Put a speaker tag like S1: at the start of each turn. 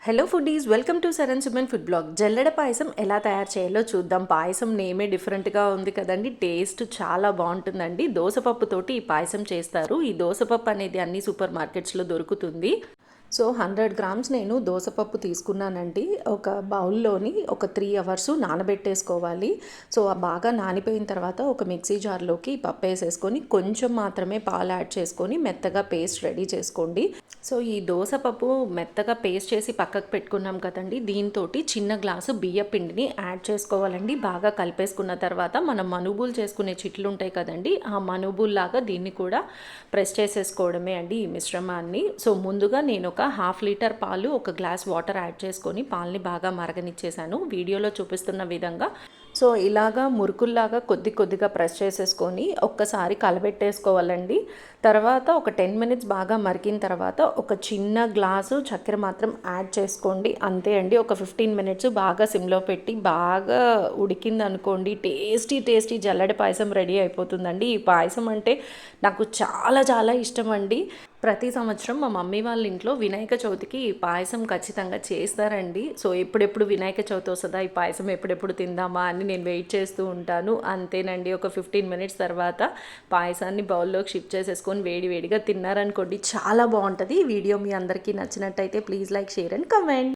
S1: Hello foodies, welcome to Saran Suman food blog. జల్లెడ పాయసం ఎలా తయారు చేయాలో చూద్దాం. పాయసం నేమే డిఫరెంట్గా ఉంది కదండి. టేస్ట్ చాలా బాగుంటుందండి. దోసపప్పుతోటి ఈ పాయసం చేస్తారు. ఈ దోసపప్పు అనేది అన్ని సూపర్ మార్కెట్స్లో దొరుకుతుంది. సో 100 గ్రామ్స్ నేను దోసపప్పు తీసుకున్నానండి. ఒక బౌల్లోని ఒక 3 అవర్స్ నానబెట్టేసుకోవాలి. సో బాగా నానిపోయిన తర్వాత ఒక మిక్సీ జార్లోకి పప్పు వేసేసుకొని కొంచెం మాత్రమే పాలు యాడ్ చేసుకొని మెత్తగా పేస్ట్ రెడీ చేసుకోండి. సో ఈ దోసపప్పు మెత్తగా పేస్ట్ చేసి పక్కకు పెట్టుకున్నాం కదండి. దీంతో చిన్న గ్లాసు బియ్య పిండిని యాడ్ చేసుకోవాలండి. బాగా కలిపేసుకున్న తర్వాత మనం మనుబులు చేసుకునే చిట్లు ఉంటాయి కదండి, ఆ మనుబుల్లాగా దీన్ని కూడా ప్రెస్ చేసేసుకోవడమే అండి ఈ మిశ్రమాన్ని. సో ముందుగా నేను ఒక 1/2 లీటర్ పాలు, ఒక గ్లాస్ వాటర్ యాడ్ చేసుకొని పాలని బాగా మరగనిచ్చేసాను వీడియోలో చూపిస్తున్న విధంగా. సో ఇలాగా మురుకుల్లాగా కొద్దిగా ప్రెస్ చేసేసుకొని ఒక్కసారి కలబెట్టేసుకోవాలండి. తర్వాత ఒక 10 మినిట్స్ బాగా మరిగిన తర్వాత ఒక చిన్న గ్లాసు చక్కెర మాత్రం యాడ్ చేసుకోండి. అంతే అండి. ఒక 15 మినిట్స్ బాగా సిమ్లో పెట్టి బాగా ఉడికింది అనుకోండి, టేస్టీ జల్లెడ పాయసం రెడీ అయిపోతుందండి. ఈ పాయసం అంటే నాకు చాలా ఇష్టం అండి. ప్రతి సంవత్సరం మా మమ్మీ వాళ్ళ ఇంట్లో వినాయక చవితికి ఈ పాయసం ఖచ్చితంగా చేస్తారండి. సో ఎప్పుడెప్పుడు వినాయక చవితి వస్తుందా, ఈ పాయసం ఎప్పుడెప్పుడు తిందామా అని నేను వెయిట్ చేస్తూ ఉంటాను. అంతేనండి, ఒక 15 మినిట్స్ తర్వాత పాయసాన్ని బౌల్లోకి షిఫ్ట్ చేసేసుకొని వేడిగా తిన్నారనుకోండి, చాలా బాగుంటుంది. ఈ వీడియో మీ అందరికీ నచ్చినట్టయితే please like, share and comment.